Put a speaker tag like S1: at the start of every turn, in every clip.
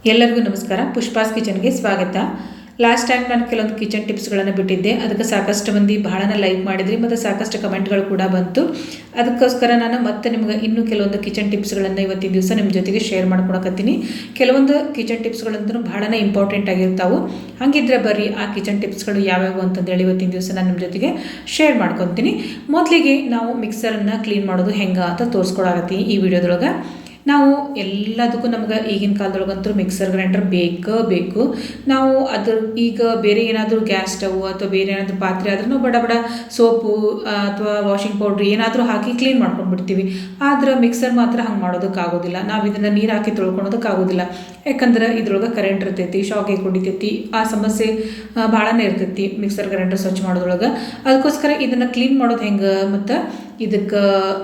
S1: ಎಲ್ಲರಿಗೂ ನಮಸ್ಕಾರ. ಪುಷ್ಪಾಸ್ ಕಿಚನ್ಗೆ ಸ್ವಾಗತ. ಲಾಸ್ಟ್ ಟೈಮ್ ನಾನು ಕೆಲವೊಂದು ಕಿಚನ್ ಟಿಪ್ಸ್ಗಳನ್ನು ಬಿಟ್ಟಿದ್ದೆ. ಅದಕ್ಕೆ ಸಾಕಷ್ಟು ಮಂದಿ ಬಹಳನ ಲೈಕ್ ಮಾಡಿದ್ರಿ ಮತ್ತು ಸಾಕಷ್ಟು ಕಮೆಂಟ್ಗಳು ಕೂಡ ಬಂತು. ಅದಕ್ಕೋಸ್ಕರ ನಾನು ಮತ್ತೆ ನಿಮ್ಗೆ ಇನ್ನೂ ಕೆಲವೊಂದು ಕಿಚನ್ ಟಿಪ್ಸ್ಗಳನ್ನು ಇವತ್ತಿನ ದಿವಸ ನಿಮ್ಮ ಜೊತೆಗೆ ಶೇರ್ ಮಾಡ್ಕೊಳಕತ್ತೀನಿ. ಕೆಲವೊಂದು ಕಿಚನ್ ಟಿಪ್ಸ್ಗಳಂತೂ ಬಹಳನ ಇಂಪಾರ್ಟೆಂಟ್ ಆಗಿರ್ತಾವೆ. ಹಾಗಿದ್ರೆ ಬರ್ರಿ ಆ ಕಿಚನ್ ಟಿಪ್ಸ್ಗಳು ಯಾವ್ಯಾವು ಅಂತಂದೇಳಿ ಇವತ್ತಿನ ದಿವಸ ನಾನು ನಿಮ್ಮ ಜೊತೆಗೆ ಶೇರ್ ಮಾಡ್ಕೊತೀನಿ. ಮೊದಲಿಗೆ ನಾವು ಮಿಕ್ಸರನ್ನು ಕ್ಲೀನ್ ಮಾಡೋದು ಹೆಂಗೆ ಅಂತ ತೋರಿಸ್ಕೊಳಕತ್ತೀನಿ ಈ ವಿಡಿಯೋದೊಳಗೆ. ನಾವು ಎಲ್ಲದಕ್ಕೂ ನಮ್ಗೆ ಈಗಿನ ಕಾಲದೊಳಗಂತೂ ಮಿಕ್ಸರ್ ಗ್ರೈಂಡರ್ ಬೇಕು. ನಾವು ಅದ್ರ ಈಗ ಬೇರೆ ಏನಾದರೂ ಗ್ಯಾಸ್ ಸ್ಟವ್ ಅಥವಾ ಬೇರೆ ಏನಾದರೂ ಪಾತ್ರೆ ಆದ್ರೂ ನಾವು ಬಡ ಸೋಪು ಅಥವಾ ವಾಷಿಂಗ್ ಪೌಡ್ರ್ ಏನಾದರೂ ಹಾಕಿ ಕ್ಲೀನ್ ಮಾಡ್ಕೊಂಡು ಬಿಡ್ತೀವಿ. ಆದ್ರೆ ಮಿಕ್ಸರ್ ಮಾತ್ರ ಹಂಗೆ ಮಾಡೋದಕ್ಕಾಗೋದಿಲ್ಲ. ನಾವು ಇದನ್ನು ನೀರು ಹಾಕಿ ತೊಳ್ಕೊಳೋದಕ್ಕಾಗೋದಿಲ್ಲ. ಯಾಕಂದ್ರೆ ಇದ್ರೊಳಗೆ ಕರೆಂಟ್ ಇರ್ತೈತಿ, ಶಾಕ್ ಹೊಡಿತೈತಿ, ಆ ಸಮಸ್ಯೆ ಭಾಳನೇ ಇರ್ತೈತಿ ಮಿಕ್ಸರ್ ಗ್ರೈಂಡರ್ ಸ್ವಚ್ಛ ಮಾಡೋದ್ರೊಳಗೆ. ಅದಕ್ಕೋಸ್ಕರ ಇದನ್ನು ಕ್ಲೀನ್ ಮಾಡೋದು ಹೆಂಗೆ ಮತ್ತು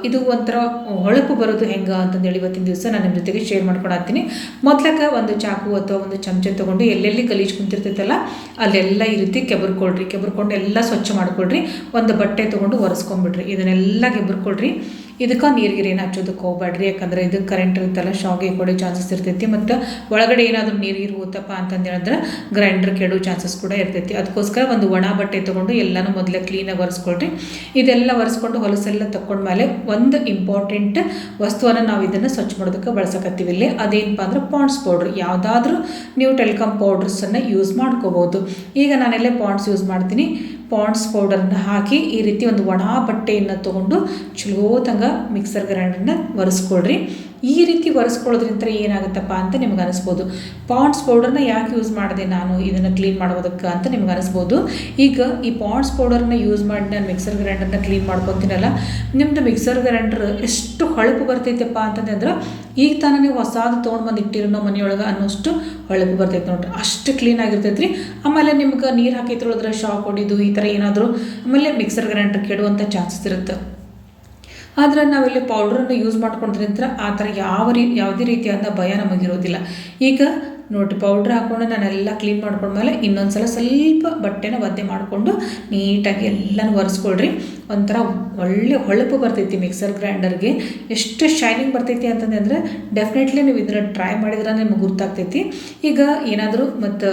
S1: ಇದು ಒಂಥರ ಹೊಳಪು ಬರೋದು ಹೆಂಗೆ ಅಂತಂದೇಳಿ ಇವತ್ತಿನ ದಿವಸ ನಾನು ನಿಮ್ಮ ಜೊತೆಗೆ ಶೇರ್ ಮಾಡ್ಕೊಳತ್ತೀನಿ. ಮೊದಲಕ್ಕೆ ಒಂದು ಚಾಕು ಅಥವಾ ಒಂದು ಚಮಚ ತೊಗೊಂಡು ಎಲ್ಲೆಲ್ಲಿ ಗಲೀಜು ಕುಂತಿರ್ತೈತಲ್ಲ ಅಲ್ಲೆಲ್ಲ ಈ ರೀತಿ ಕೆಬರ್ಕೊಂಡು ಎಲ್ಲ ಸ್ವಚ್ಛ ಮಾಡ್ಕೊಳ್ರಿ. ಒಂದು ಬಟ್ಟೆ ತೊಗೊಂಡು ಒರೆಸ್ಕೊಂಡ್ಬಿಡ್ರಿ. ಇದನ್ನೆಲ್ಲ ಕೆಬರ್ಕೊಳ್ರಿ. ಇದಕ್ಕೆ ನೀರಿಗೆ ಏನು ಹಚ್ಚೋದಕ್ಕೆ ಹೋಗ್ಬೇಡ್ರಿ. ಯಾಕಂದರೆ ಇದು ಕರೆಂಟ್ ಇರುತ್ತಲ್ಲ, ಶಾಗೆ ಕೊಡೋ ಚಾನ್ಸಸ್ ಇರ್ತೈತಿ. ಮತ್ತು ಒಳಗಡೆ ಏನಾದರೂ ನೀರು ಹೋತಪ್ಪ ಅಂತಂದು ಹೇಳಿದ್ರೆ ಗ್ರೈಂಡರ್ ಕೆಡೋ ಚಾನ್ಸಸ್ ಕೂಡ ಇರ್ತೈತಿ. ಅದಕ್ಕೋಸ್ಕರ ಒಂದು ಒಣ ಬಟ್ಟೆ ತೊಗೊಂಡು ಎಲ್ಲನೂ ಮೊದಲೇ ಕ್ಲೀನಾಗಿ ಒರೆಸ್ಕೊಳ್ರಿ. ಇದೆಲ್ಲ ಒರೆಸ್ಕೊಂಡು ಹೊಲಸೆಲ್ಲ ತಗೊಂಡ್ಮೇಲೆ ಒಂದು ಇಂಪಾರ್ಟೆಂಟ್ ವಸ್ತುವನ್ನು ನಾವು ಇದನ್ನು ಸ್ವಚ್ಛ ಮಾಡೋದಕ್ಕೆ ಬಳಸಕತ್ತೀವಿ. ಇಲ್ಲಿ ಅದೇನಪ್ಪ ಅಂದ್ರೆ ಪಾಂಡ್ಸ್ ಪೌಡ್ರ್. ಯಾವುದಾದ್ರೂ ನೀವು ಟೆಲಿಕಾಮ್ ಪೌಡ್ರಸನ್ನು ಯೂಸ್ ಮಾಡ್ಕೋಬೋದು. ಈಗ ನಾನೆಲ್ಲೇ ಪಾಂಡ್ಸ್ ಯೂಸ್ ಮಾಡ್ತೀನಿ. ಪಾಂಡ್ಸ್ ಪೌಡರನ್ನು ಹಾಕಿ ಈ ರೀತಿ ಒಂದು ಒಣ ಬಟ್ಟೆಯನ್ನು ತೊಗೊಂಡು ಚಲೋ ತಂಗ ಮಿಕ್ಸರ್ ಗ್ರೈಂಡರ್ನ ಒರೆಸ್ಕೊಳ್ರಿ. ಈ ರೀತಿ ಒರೆಸ್ಕೊಳ್ಳೋದ್ರಿಂದ ಏನಾಗುತ್ತಪ್ಪ ಅಂತ ನಿಮ್ಗೆ ಅನಿಸ್ಬೋದು. ಪಾಂಡ್ಸ್ ಪೌಡರ್ನ ಯಾಕೆ ಯೂಸ್ ಮಾಡಿದೆ ನಾನು ಇದನ್ನು ಕ್ಲೀನ್ ಮಾಡೋದಕ್ಕೆ ಅಂತ ನಿಮ್ಗೆ ಅನಿಸ್ಬೋದು. ಈಗ ಈ ಪಾಂಡ್ಸ್ ಪೌಡರ್ನ ಯೂಸ್ ಮಾಡಿ ನಾನು ಮಿಕ್ಸರ್ ಗ್ರೈಂಡರ್ನ ಕ್ಲೀನ್ ಮಾಡ್ಕೊತೀನಲ್ಲ, ನಿಮ್ಮದು ಮಿಕ್ಸರ್ ಗ್ರೈಂಡರ್ ಎಷ್ಟು ಹೊಳಪು ಬರ್ತೈತಪ್ಪ ಅಂತಂದ್ರೆ ಈಗ ತಾನೇ ನೀವು ಹೊಸಾದು ತೊಗೊಂಡು ಬಂದು ಇಟ್ಟಿರೋ ಮನೆಯೊಳಗೆ ಅನ್ನೋಷ್ಟು ಹೊಳಪು ಬರ್ತೈತೆ ನೋಡ್ರಿ. ಅಷ್ಟು ಕ್ಲೀನ್ ಆಗಿರ್ತೈತೆ ರೀ. ಆಮೇಲೆ ನಿಮ್ಗೆ ನೀರು ಹಾಕಿ ತೊಳೆದ್ರೆ ಶಾಕ್ ಹೊಡಿದು ಈ ಥರ ಏನಾದರೂ ಆಮೇಲೆ ಮಿಕ್ಸರ್ ಗ್ರೈಂಡರ್ ಕೆಡುವಂಥ ಚಾನ್ಸಸ್ ಇರುತ್ತೆ. ಆದರೆ ನಾವಿಲ್ಲಿ ಪೌಡ್ರನ್ನು ಯೂಸ್ ಮಾಡ್ಕೊಂಡ್ರಿಂದ ಆ ಥರ ಯಾವುದೇ ರೀತಿಯಾದ ಭಯ ನಮಗಿರೋದಿಲ್ಲ. ಈಗ ನೋಡಿರಿ, ಪೌಡ್ರ್ ಹಾಕ್ಕೊಂಡು ನಾನೆಲ್ಲ ಕ್ಲೀನ್ ಮಾಡ್ಕೊಂಡ್ಮೇಲೆ ಇನ್ನೊಂದು ಸ್ವಲ್ಪ ಬಟ್ಟೆನ ಒದ್ದೆ ಮಾಡಿಕೊಂಡು ನೀಟಾಗಿ ಎಲ್ಲನೂ ಒರೆಸ್ಕೊಳ್ರಿ. ಒಂಥರ ಒಳ್ಳೆ ಹೊಳಪು ಬರ್ತೈತಿ ಮಿಕ್ಸರ್ ಗ್ರೈಂಡರ್ಗೆ. ಎಷ್ಟು ಶೈನಿಂಗ್ ಬರ್ತೈತಿ ಅಂತಂದರೆ ಡೆಫಿನೆಟ್ಲಿ ನೀವು ಇದನ್ನು ಟ್ರೈ ಮಾಡಿದ್ರೆ ನಿಮ್ಗೆ ಗೊತ್ತಾಗ್ತೈತಿ. ಈಗ ಏನಾದರೂ ಮತ್ತು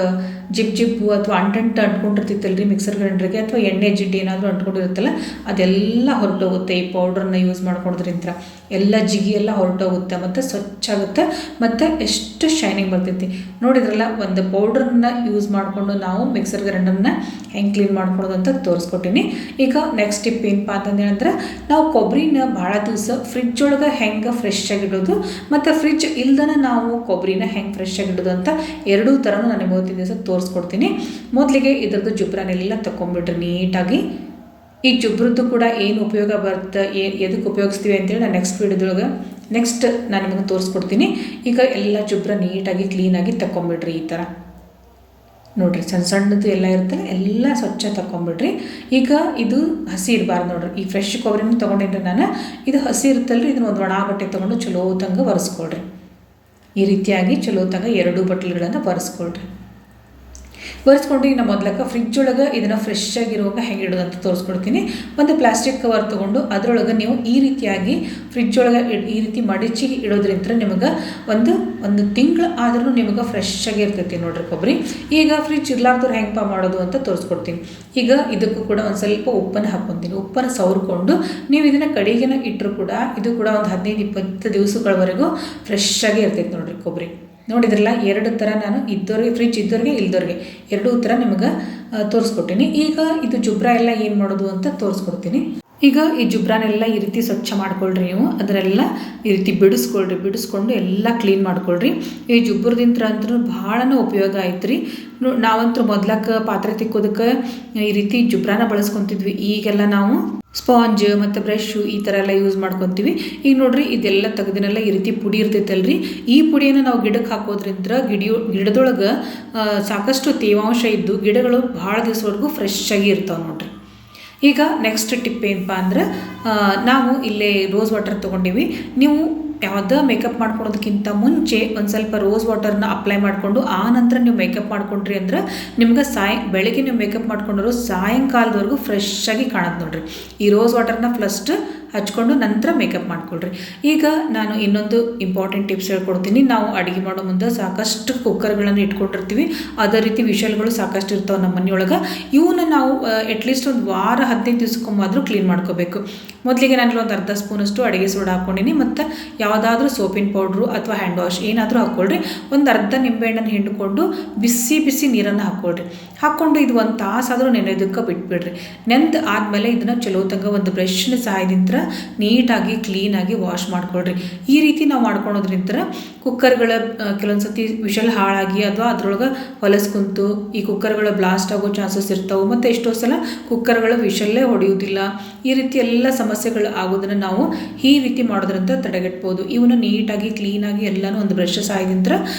S1: ಜಿಪ್ಪು ಅಥವಾ ಅಂಟ್ಕೊಂಡಿರ್ತೈತಲ್ರಿ ಮಿಕ್ಸರ್ ಗ್ರೈಂಡರ್ಗೆ, ಅಥವಾ ಎಣ್ಣೆ ಜಿಡ್ಡು ಏನಾದರೂ ಅಂಟ್ಕೊಂಡಿರುತ್ತಲ್ಲ ಅದೆಲ್ಲ ಹೊರಟೋಗುತ್ತೆ. ಈ ಪೌಡ್ರನ್ನ ಯೂಸ್ ಮಾಡ್ಕೊಳೋದ್ರಿಂದ ಎಲ್ಲ ಜಿಗಿ ಎಲ್ಲ ಹೊರಟೋಗುತ್ತೆ ಮತ್ತು ಸ್ವಚ್ಛ ಆಗುತ್ತೆ ಮತ್ತು ಎಷ್ಟು ಶೈನಿಂಗ್ ಬರ್ತೈತಿ. ನೋಡಿದ್ರಲ್ಲ, ಒಂದು ಪೌಡ್ರನ್ನ ಯೂಸ್ ಮಾಡಿಕೊಂಡು ನಾವು ಮಿಕ್ಸರ್ ಗ್ರೈಂಡರ್ನ ಹೆಂಗೆ ಕ್ಲೀನ್ ಮಾಡ್ಕೊಳ್ಳೋದು ಅಂತ ತೋರಿಸ್ಕೊಟ್ಟಿನಿ. ಈಗ ನೆಕ್ಸ್ಟ್ ಟಿಪ್ ಏನಪ್ಪ ಅಂತಂದು ಹೇಳಿದ್ರೆ, ನಾವು ಕೊಬ್ಬರಿನ ಭಾಳ ದಿವಸ ಫ್ರಿಜ್ ಒಳಗೆ ಹೆಂಗೆ ಫ್ರೆಶ್ ಆಗಿಡೋದು ಮತ್ತು ಫ್ರಿಜ್ ಇಲ್ದನ ನಾವು ಕೊಬ್ಬರಿನ ಹೆಂಗೆ ಫ್ರೆಶ್ ಆಗಿಡೋದು ಅಂತ ಎರಡೂ ಥರನೂ ನಾನು ಇವತ್ತಿನ ದಿವಸ ತೋರಿಸ್ಕೊಡ್ತೀನಿ. ಮೊದಲಿಗೆ ಇದ್ರದ್ದು ಜುಬ್ರನೆಲ್ಲ ತಗೊಂಡ್ಬಿಟ್ರಿ ನೀಟಾಗಿ. ಈ ಜುಬ್ರದ್ದು ಕೂಡ ಏನು ಉಪಯೋಗ ಬರುತ್ತೆ, ಎದಕ್ಕೆ ಉಪಯೋಗಿಸ್ತೀವಿ ಅಂತೇಳಿ ನಾನು ನೆಕ್ಸ್ಟ್ ನಾನು ನಿಮಗೆ ತೋರಿಸ್ಕೊಡ್ತೀನಿ. ಈಗ ಎಲ್ಲ ಜುಬ್ರ ನೀಟಾಗಿ ಕ್ಲೀನಾಗಿ ತಗೊಂಬಿಡ್ರಿ. ಈ ಥರ ನೋಡಿರಿ, ಸಣ್ಣದು ಎಲ್ಲ ಇರುತ್ತಲ್ಲ ಎಲ್ಲ ಸ್ವಚ್ಛ ತಗೊಂಬಿಡ್ರಿ. ಈಗ ಇದು ಹಸಿ ಇರಬಾರ್ದು ನೋಡ್ರಿ. ಈ ಫ್ರೆಶ್ ಕೊಬ್ಬರಿನೂ ತೊಗೊಂಡಿದ್ರೆ ನಾನು, ಇದು ಹಸಿ ಇರುತ್ತಲ್ರಿ, ಇದನ್ನು ಒಂದು ಒಣ ಬಟ್ಟೆ ತೊಗೊಂಡು ಚಲೋ ತಂಗ ಒರೆಸ್ಕೊಳ್ರಿ. ಈ ರೀತಿಯಾಗಿ ಚಲೋ ತಂಗ ಎರಡೂ ಬಟ್ಲುಗಳನ್ನು ಒರೆಸ್ಕೊಂಡು ಈಗ ಮೊದಲಕ್ಕೆ ಫ್ರಿಜ್ ಒಳಗೆ ಇದನ್ನು ಫ್ರೆಶ್ ಆಗಿರುವಾಗ ಹೆಂಗೆ ಇಡೋದು ಅಂತ ತೋರಿಸ್ಕೊಡ್ತೀನಿ. ಒಂದು ಪ್ಲಾಸ್ಟಿಕ್ ಕವರ್ ತೊಗೊಂಡು ಅದರೊಳಗೆ ನೀವು ಈ ರೀತಿಯಾಗಿ ಫ್ರಿಜ್ ಒಳಗೆ ಈ ರೀತಿ ಮಡಿಚಿ ಇಡೋದ್ರಿಂದ ನಿಮಗೆ ಒಂದು ತಿಂಗಳು ಆದ್ರೂ ನಿಮಗೆ ಫ್ರೆಶ್ ಆಗಿ ಇರ್ತೈತಿ ನೋಡ್ರಿ ಕೊಬ್ಬರಿ. ಈಗ ಫ್ರಿಜ್ ಇರ್ಲಾರ್ದವ್ರು ಹೆಂಗಪ್ಪ ಮಾಡೋದು ಅಂತ ತೋರಿಸ್ಕೊಡ್ತೀನಿ. ಈಗ ಇದಕ್ಕೂ ಕೂಡ ಒಂದು ಸ್ವಲ್ಪ ಉಪ್ಪನ್ನು ಹಾಕ್ಕೊತೀನಿ. ಉಪ್ಪನ್ನು ಸವರ್ಕೊಂಡು ನೀವು ಇದನ್ನು ಕಡೆಗೇನ ಇಟ್ಟರು ಕೂಡ ಇದು ಕೂಡ ಒಂದು 15-20 ದಿವಸಗಳವರೆಗೂ ಫ್ರೆಶ್ ಆಗಿ ಇರ್ತೈತಿ ನೋಡ್ರಿ ಕೊಬ್ಬರಿ. ನೋಡಿದ್ರಲ್ಲ, ಎರಡು ಥರ ನಾನು ಫ್ರಿಜ್ ಇದ್ದವ್ರಿಗೆ ಇಲ್ದವ್ರಿಗೆ ಎರಡೂ ಥರ ನಿಮಗೆ ತೋರಿಸ್ಕೊಟ್ಟಿನಿ. ಈಗ ಇದು ಜುಬ್ರ ಎಲ್ಲ ಏನು ಮಾಡೋದು ಅಂತ ತೋರಿಸ್ಕೊಡ್ತೀನಿ. ಈಗ ಈ ಜುಬ್ರಾನೆಲ್ಲ ಈ ರೀತಿ ಸ್ವಚ್ಛ ಮಾಡ್ಕೊಳ್ರಿ. ನೀವು ಅದನ್ನೆಲ್ಲ ಈ ರೀತಿ ಬಿಡಿಸ್ಕೊಂಡು ಎಲ್ಲ ಕ್ಲೀನ್ ಮಾಡ್ಕೊಳ್ರಿ. ಈ ಜುಬ್ರದಿಂದ ಅಂತೂ ಭಾಳನೇ ಉಪಯೋಗ ಆಯ್ತು ರೀ. ನಾವಂತೂ ಮೊದ್ಲಕ್ಕೆ ಪಾತ್ರೆ ತಿಕ್ಕೋದಕ್ಕೆ ಈ ರೀತಿ ಜುಬ್ರಾನ ಬಳಸ್ಕೊತಿದ್ವಿ. ಈಗೆಲ್ಲ ನಾವು ಸ್ಪಾಂಜ್ ಮತ್ತು ಬ್ರಷು ಈ ಥರ ಎಲ್ಲ ಯೂಸ್ ಮಾಡ್ಕೊತೀವಿ. ಈಗ ನೋಡಿರಿ, ಇದೆಲ್ಲ ತೆಗೆದಿನೆಲ್ಲ ಈ ರೀತಿ ಪುಡಿ ಇರ್ತೈತಲ್ರಿ. ಈ ಪುಡಿಯನ್ನು ನಾವು ಗಿಡಕ್ಕೆ ಹಾಕೋದ್ರಿಂದ ಗಿಡದೊಳಗೆ ಸಾಕಷ್ಟು ತೇವಾಂಶ ಇದ್ದು ಗಿಡಗಳು ಭಾಳ ದಿವಸವರೆಗೂ ಫ್ರೆಶ್ ಆಗಿ ಇರ್ತಾವೆ ನೋಡ್ರಿ. ಈಗ ನೆಕ್ಸ್ಟ್ ಟಿಪ್ ಏನಪ್ಪ ಅಂದ್ರೆ, ನಾವು ಇಲ್ಲೇ ರೋಸ್ ವಾಟರ್ ತೊಗೊಂಡಿವಿ. ನೀವು ಯಾವುದೇ ಮೇಕಪ್ ಮಾಡ್ಕೊಳೋದಕ್ಕಿಂತ ಮುಂಚೆ ಒಂದು ಸ್ವಲ್ಪ ರೋಸ್ ವಾಟರ್ನ ಅಪ್ಲೈ ಮಾಡಿಕೊಂಡು ಆ ನಂತರ ನೀವು ಮೇಕಪ್ ಮಾಡ್ಕೊಂಡ್ರಿ ಅಂದ್ರೆ ನಿಮ್ಗೆ ಬೆಳಗ್ಗೆ ನೀವು ಮೇಕಪ್ ಮಾಡ್ಕೊಂಡ್ರು ಸಾಯಂಕಾಲದವರೆಗೂ ಫ್ರೆಶ್ ಆಗಿ ಕಾಣುತ್ತೆ ನೋಡ್ರಿ. ಈ ರೋಸ್ ವಾಟರ್ನ ಫಸ್ಟ್ ಹಚ್ಕೊಂಡು ನಂತರ ಮೇಕಪ್ ಮಾಡ್ಕೊಳ್ರಿ. ಈಗ ನಾನು ಇನ್ನೊಂದು ಇಂಪಾರ್ಟೆಂಟ್ ಟಿಪ್ಸ್ ಹೇಳ್ಕೊಡ್ತೀನಿ. ನಾವು ಅಡುಗೆ ಮಾಡೋ ಮುಂದೆ ಸಾಕಷ್ಟು ಕುಕ್ಕರ್ಗಳನ್ನು ಇಟ್ಕೊಂಡಿರ್ತೀವಿ, ಅದೇ ರೀತಿ ವಿಷಲ್ಗಳು ಸಾಕಷ್ಟು ಇರ್ತಾವೆ ನಮ್ಮ ಮನೆಯೊಳಗೆ. ಇವನ್ನ ನಾವು ಅಟ್ಲೀಸ್ಟ್ ಒಂದು ವಾರ 15 ದಿವಸಕ್ಕೊಮ್ಮಾದರೂ ಕ್ಲೀನ್ ಮಾಡ್ಕೋಬೇಕು. ಮೊದಲಿಗೆ ನಾನು ಒಂದು ಅರ್ಧ ಸ್ಪೂನಷ್ಟು ಅಡುಗೆ ಸೋಡಾ ಹಾಕ್ಕೊಂಡಿನಿ, ಮತ್ತು ಯಾವುದಾದ್ರೂ ಸೋಪಿನ ಪೌಡ್ರು ಅಥವಾ ಹ್ಯಾಂಡ್ ವಾಶ್ ಏನಾದರೂ ಹಾಕ್ಕೊಳ್ರಿ. ಒಂದು ಅರ್ಧ ನಿಂಬೆಹಣ್ಣನ್ನು ಹಿಂಡ್ಕೊಂಡು ಬಿಸಿ ಬಿಸಿ ನೀರನ್ನು ಹಾಕ್ಕೊಳ್ರಿ. ಹಾಕ್ಕೊಂಡು ಇದು 1 ತಾಸಾದರೂ ನೆನೆಯೋದಕ್ಕೆ ಬಿಟ್ಬಿಡ್ರಿ. ನೆಂದು ಆದಮೇಲೆ ಇದನ್ನು ಚಲೋ ತಂಗ ಒಂದು ಬ್ರಷ್ನ ಸಹಾಯದಿಂದ ನೀಟಾಗಿ ಕ್ಲೀನಾಗಿ ವಾಶ್ ಮಾಡ್ಕೊಳ್ರಿ. ಈ ರೀತಿ ನಾವು ಮಾಡ್ಕೊಳೋದ್ರಿಂದ ಕುಕ್ಕರ್ಗಳ ಕೆಲವೊಂದು ಸತಿ ವಿಷಲ್ ಹಾಳಾಗಿ ಅಥವಾ ಅದ್ರೊಳಗೆ ಹೊಲಸು ಕುಂತು ಈ ಕುಕ್ಕರ್ಗಳ ಬ್ಲಾಸ್ಟ್ ಆಗೋ ಚಾನ್ಸಸ್ ಇರ್ತಾವೆ, ಮತ್ತು ಎಷ್ಟೋ ಸಲ ಕುಕ್ಕರ್ಗಳ ವಿಷಲ್ಲೇ ಹೊಡೆಯೋದಿಲ್ಲ. ಈ ರೀತಿ ಎಲ್ಲ ಸಮಸ್ಯೆಗಳು ಆಗೋದನ್ನು ನಾವು ಈ ರೀತಿ ಮಾಡೋದ್ರಿಂದ ತಡೆಗಟ್ಬೋದು. ಇವನ್ನ ನೀಟಾಗಿ ಕ್ಲೀನಾಗಿ ಎಲ್ಲನೂ ಒಂದು ಬ್ರಷ್ ಸಹಾಯದಿಂದ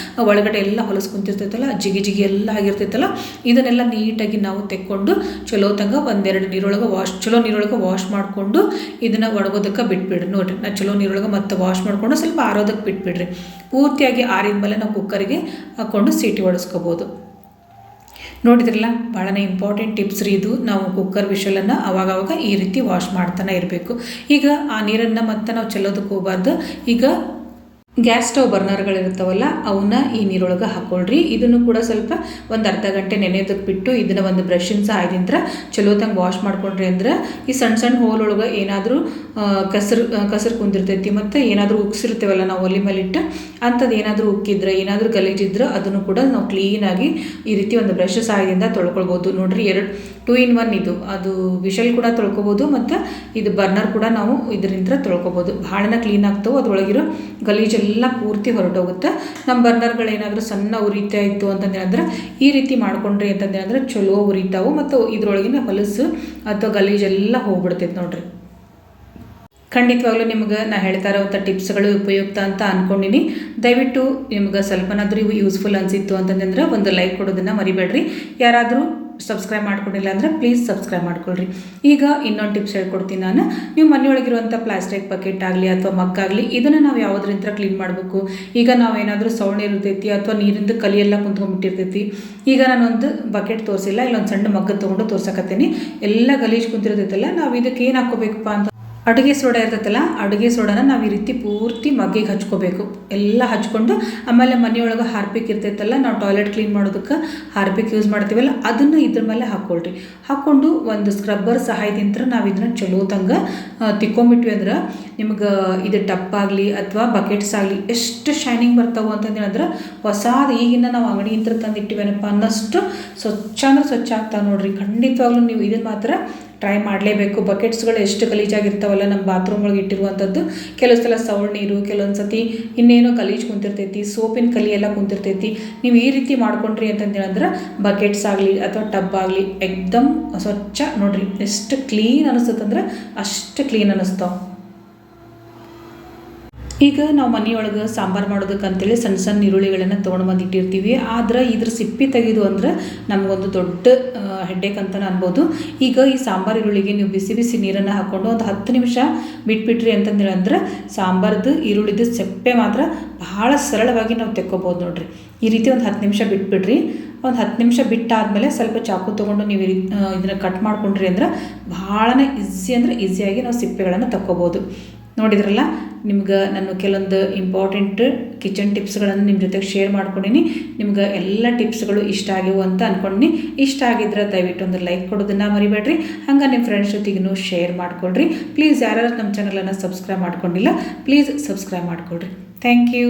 S1: ಒಳಗಡೆ ಎಲ್ಲ ಹೊಲಸು ಕುಂತಿರ್ತೈತಲ್ಲ, ಜಿಗಿ ಜಿಗಿ ಎಲ್ಲ ಆಗಿರ್ತೈತಲ್ಲ, ಇದನ್ನೆಲ್ಲ ನೀಟಾಗಿ ನಾವು ತೆಕ್ಕೊಂಡು ಚಲೋ ತಂಗ ಒಂದೆರಡು ಚಲೋ ನೀರೊಳಗೆ ವಾಶ್ ಮಾಡಿಕೊಂಡು ಇದನ್ನು ಒಣಗೋದಕ್ಕೆ ಬಿಟ್ಬಿಡ್ರಿ. ನೋಡಿರಿ, ನಾನು ಚಲೋ ನೀರೊಳಗೆ ಮತ್ತೆ ವಾಶ್ ಮಾಡಿಕೊಂಡು ಸ್ವಲ್ಪ ಆರೋದಕ್ಕೆ ಬಿಟ್ಬಿಡ್ರಿ. ಪೂರ್ತಿಯಾಗಿ ಆರಿದ ಮೇಲೆ ನಾವು ಕುಕ್ಕರಿಗೆ ಹಾಕ್ಕೊಂಡು ಸೀಟಿ ಹೊಡೆಸ್ಕೋಬೋದು. ನೋಡಿದ್ರಲ್ಲ, ಭಾಳನೇ ಇಂಪಾರ್ಟೆಂಟ್ ಟಿಪ್ಸ್ ರೀ ಇದು. ನಾವು ಕುಕ್ಕರ್ ವಿಷಲನ್ನು ಅವಾಗವಾಗ ಈ ರೀತಿ ವಾಶ್ ಮಾಡ್ತಾನೆ ಇರಬೇಕು. ಈಗ ಆ ನೀರನ್ನು ಮತ್ತೆ ನಾವು ಚೆಲ್ಲೋದಕ್ಕೆ ಹೋಗಬಾರ್ದು. ಈಗ ಗ್ಯಾಸ್ ಸ್ಟವ್ ಬರ್ನರ್ಗಳಿರ್ತಾವಲ್ಲ ಅವನ್ನ ಈ ನೀರೊಳಗೆ ಹಾಕ್ಕೊಳ್ರಿ. ಇದನ್ನು ಕೂಡ ಸ್ವಲ್ಪ ಒಂದು ಅರ್ಧ ಗಂಟೆ ನೆನೆಯೋದಕ್ಕೆ ಬಿಟ್ಟು ಇದನ್ನು ಒಂದು ಬ್ರಷಿನ ಸಹಾಯದಿಂದ ಚಲೋ ತಂಗೆ ವಾಶ್ ಮಾಡ್ಕೊಂಡ್ರಿ ಅಂದ್ರೆ ಈ ಸಣ್ಣ ಸಣ್ಣ ಹೋಲೊಳಗೆ ಏನಾದರೂ ಕಸರು ಕುಂದಿರ್ತೈತಿ, ಮತ್ತು ಏನಾದರೂ ಉಕ್ಸಿರ್ತೇವಲ್ಲ ನಾವು ಒಲೆ ಮೇಲಿಟ್ಟು, ಅಂಥದ್ದು ಏನಾದರೂ ಉಕ್ಕಿದ್ರೆ ಏನಾದರೂ ಗಲೀಜಿದ್ರೆ ಅದನ್ನು ಕೂಡ ನಾವು ಕ್ಲೀನಾಗಿ ಈ ರೀತಿ ಒಂದು ಬ್ರಷ್ ಸಹಾಯದಿಂದ ತೊಳ್ಕೊಳ್ಬೋದು. ನೋಡ್ರಿ, 2 in 1 ಇದು. ಅದು ವಿಷಲ್ ಕೂಡ ತೊಳ್ಕೊಬೋದು, ಮತ್ತು ಇದು ಬರ್ನರ್ ಕೂಡ ನಾವು ಇದರಿಂದ ತೊಳ್ಕೊಬೋದು. ಭಾಳನ ಕ್ಲೀನ್ ಆಗ್ತಾವೆ, ಅದರೊಳಗಿರೋ ಗಲೀಜೆಲ್ಲ ಪೂರ್ತಿ ಹೊರಟೋಗುತ್ತೆ. ನಮ್ಮ ಬರ್ನರ್ಗಳೇನಾದರೂ ಸಣ್ಣ ಉರಿತಾ ಇತ್ತು ಅಂತಂದ್ರೆ ಈ ರೀತಿ ಮಾಡ್ಕೊಂಡ್ರಿ ಅಂತಂದ್ರೆ ಚಲೋ ಉರಿತಾವು, ಮತ್ತು ಇದರೊಳಗಿನ ಹೊಲಸು ಅಥವಾ ಗಲೀಜೆಲ್ಲ ಹೋಗ್ಬಿಡ್ತೈತೆ ನೋಡ್ರಿ. ಖಂಡಿತವಾಗ್ಲೂ ನಿಮ್ಗೆ ನಾ ಹೇಳ್ತಾ ಇರೋವಂಥ ಟಿಪ್ಸ್ಗಳು ಉಪಯುಕ್ತ ಅಂತ ಅಂದ್ಕೊಂಡಿನಿ. ದಯವಿಟ್ಟು ನಿಮ್ಗೆ ಸ್ವಲ್ಪನಾದರೂ ಇವು ಯೂಸ್ಫುಲ್ ಅನಿಸಿತ್ತು ಅಂತಂದ್ರೆ ಒಂದು ಲೈಕ್ ಕೊಡೋದನ್ನು ಮರಿಬೇಡ್ರಿ. ಯಾರಾದರೂ ಸಬ್ಸ್ಕ್ರೈಬ್ ಮಾಡ್ಕೊಂಡಿಲ್ಲ ಅಂದರೆ ಪ್ಲೀಸ್ ಸಬ್ಸ್ಕ್ರೈಬ್ ಮಾಡ್ಕೊಳ್ರಿ. ಈಗ ಇನ್ನೊಂದು ಟಿಪ್ಸ್ ಹೇಳ್ಕೊಡ್ತೀನಿ ನಾನು. ನೀವು ಮನೆಯೊಳಗಿರುವಂಥ ಪ್ಲಾಸ್ಟಿಕ್ ಬಕೆಟ್ ಆಗಲಿ ಅಥವಾ ಮಗ್ಗಾಗಲಿ ಇದನ್ನು ನಾವು ಯಾವುದರಿಂದ ಕ್ಲೀನ್ ಮಾಡಬೇಕು. ಈಗ ನಾವೇನಾದರೂ ಸೌಣೆ ಇರ್ತೈತಿ ಅಥವಾ ನೀರಿಂದ ಕಲಿಯೆಲ್ಲ ಕುಂತ್ಕೊಂಡ್ಬಿಟ್ಟಿರ್ತೈತಿ. ಈಗ ನಾನೊಂದು ಬಕೆಟ್ ತೋರಿಸಿಲ್ಲ, ಇಲ್ಲೊಂದು ಸಣ್ಣ ಮಗ್ಗ ತೊಗೊಂಡು ತೋರ್ಸಕತ್ತೀನಿ. ಎಲ್ಲ ಗಲೀಜು ಕುಂತಿರ್ತೈತಲ್ಲ, ನಾವು ಇದಕ್ಕೆ ಏನು ಹಾಕ್ಕೋಬೇಕಪ್ಪ ಅಂತ ಅಡುಗೆ ಸೋಡಾ ಇರ್ತೈತಲ್ಲ, ಅಡುಗೆ ಸೋಡಾನ ನಾವು ಈ ರೀತಿ ಪೂರ್ತಿ ಮಗ್ಗಿಗೆ ಹಚ್ಕೋಬೇಕು. ಎಲ್ಲ ಹಚ್ಕೊಂಡು ಆಮೇಲೆ ಮನೆಯೊಳಗೆ ಹಾರ್ಪಿಕ್ ಇರ್ತೈತಲ್ಲ, ನಾವು ಟಾಯ್ಲೆಟ್ ಕ್ಲೀನ್ ಮಾಡೋದಕ್ಕೆ ಹಾರ್ಪಿಕ್ ಯೂಸ್ ಮಾಡ್ತೀವಲ್ಲ, ಅದನ್ನು ಇದ್ರ ಮೇಲೆ ಹಾಕ್ಕೊಳ್ರಿ. ಹಾಕ್ಕೊಂಡು ಒಂದು ಸ್ಕ್ರಬ್ಬರ್ ಸಹಾಯದಿಂದ ನಾವು ಇದನ್ನ ಚಲೋ ತಂಗ ತಿಕ್ಕೊಂಬಿಟ್ವಿ ಅಂದ್ರೆ ನಿಮ್ಗೆ ಇದು ಟಪ್ಪಾಗಲಿ ಅಥವಾ ಬಕೆಟ್ಸ್ ಆಗಲಿ ಎಷ್ಟು ಶೈನಿಂಗ್ ಬರ್ತಾವೆ ಅಂತಂದ್ರೆ ಹೊಸಾದ ಈಗಿನ ನಾವು ಅಂಗಡಿಯಿಂದ ತಂದಿಟ್ಟಿವೇನಪ್ಪ ಅನ್ನೋಷ್ಟು ಸ್ವಚ್ಛ ಅಂದ್ರೆ ಸ್ವಚ್ಛ ಆಗ್ತಾವೆ ನೋಡ್ರಿ. ಖಂಡಿತವಾಗ್ಲೂ ನೀವು ಇದನ್ನು ಮಾತ್ರ ಟ್ರೈ ಮಾಡಲೇಬೇಕು. ಬಕೆಟ್ಸ್ಗಳು ಎಷ್ಟು ಗಲೀಜಾಗಿರ್ತಾವಲ್ಲ ನಮ್ಮ ಬಾತ್ರೂಮ್ ಒಳಗೆ ಇಟ್ಟಿರುವಂಥದ್ದು, ಕೆಲವು ಸಲ ಸೌಳು ನೀರು, ಕೆಲವೊಂದು ಸತಿ ಇನ್ನೇನೋ ಗಲೀಜು ಕುಂತಿರ್ತೈತಿ, ಸೋಪಿನ ಕಲಿ ಎಲ್ಲ ಕುಂತಿರ್ತೈತಿ. ನೀವು ಈ ರೀತಿ ಮಾಡ್ಕೊಂಡ್ರಿ ಅಂತಂದೇಳಿದ್ರೆ ಬಕೆಟ್ಸ್ ಆಗಲಿ ಅಥವಾ ಟಬ್ ಆಗಲಿ ಎಕ್ದಮ್ ಸ್ವಚ್ಛ ನೋಡ್ರಿ, ಎಷ್ಟು ಕ್ಲೀನ್ ಅನಿಸ್ತಂದ್ರೆ ಅಷ್ಟು ಕ್ಲೀನ್ ಅನ್ನಿಸ್ತಾವೆ. ಈಗ ನಾವು ಮನೆಯೊಳಗೆ ಸಾಂಬಾರು ಮಾಡೋದಕ್ಕಂತೇಳಿ ಸಣ್ಣ ಸಣ್ಣ ಈರುಳ್ಳಿಗಳನ್ನು ತೊಗೊಂಡು ಬಂದು ಇಟ್ಟಿರ್ತೀವಿ. ಆದ್ರೆ ಇದ್ರ ಸಿಪ್ಪಿ ತೆಗೆದು ಅಂದ್ರೆ ನಮಗೊಂದು ದೊಡ್ಡ ಹೆಡ್ಡೇಕ್ ಅಂತಲೇ ಅನ್ಬೋದು. ಈಗ ಈ ಸಾಂಬಾರು ಈರುಳ್ಳಿಗೆ ನೀವು ಬಿಸಿ ಬಿಸಿ ನೀರನ್ನು ಹಾಕ್ಕೊಂಡು ಒಂದು 10 ನಿಮಿಷ ಬಿಟ್ಬಿಟ್ರಿ ಅಂತಂದ್ರೆ ಸಾಂಬಾರ್ದು ಈರುಳ್ಳಿದು ಸಿಪ್ಪೆ ಮಾತ್ರ ಭಾಳ ಸರಳವಾಗಿ ನಾವು ತೆಕ್ಕೋಬೋದು ನೋಡ್ರಿ. ಈ ರೀತಿ ಒಂದು 10 ನಿಮಿಷ ಬಿಟ್ಬಿಡ್ರಿ. ಒಂದು 10 ನಿಮಿಷ ಬಿಟ್ಟಾದಮೇಲೆ ಸ್ವಲ್ಪ ಚಾಕು ತೊಗೊಂಡು ನೀವು ಇದನ್ನು ಕಟ್ ಮಾಡ್ಕೊಂಡ್ರಿ ಅಂದ್ರೆ ಭಾಳನೇ ಈಸಿಯಾಗಿ ನಾವು ಸಿಪ್ಪೆಗಳನ್ನು ತಕ್ಕೋಬೋದು. ನೋಡಿದ್ರಲ್ಲ, ನಿಮ್ಗೆ ನಾನು ಕೆಲವೊಂದು ಇಂಪಾರ್ಟೆಂಟ್ ಕಿಚನ್ ಟಿಪ್ಸ್ಗಳನ್ನು ನಿಮ್ಮ ಜೊತೆಗೆ ಶೇರ್ ಮಾಡ್ಕೊಂಡಿನಿ. ನಿಮ್ಗೆ ಎಲ್ಲ ಟಿಪ್ಸ್ಗಳು ಇಷ್ಟ ಆಗಿವು ಅಂತ ಅಂದ್ಕೊಂಡಿನಿ. ಇಷ್ಟ ಆಗಿದ್ರೆ ದಯವಿಟ್ಟು ಒಂದು ಲೈಕ್ ಕೊಡೋದನ್ನು ಮರಿಬೇಡ್ರಿ. ಹಂಗೆ ನಿಮ್ಮ ಫ್ರೆಂಡ್ಸ್ ಜೊತೆಗೂ ಶೇರ್ ಮಾಡ್ಕೊಳ್ರಿ. ಪ್ಲೀಸ್ ಯಾರು ನಮ್ಮ ಚಾನಲನ್ನು ಸಬ್ಸ್ಕ್ರೈಬ್ ಮಾಡ್ಕೊಂಡಿಲ್ಲ ಪ್ಲೀಸ್ ಸಬ್ಸ್ಕ್ರೈಬ್ ಮಾಡ್ಕೊಳ್ರಿ. Thank you.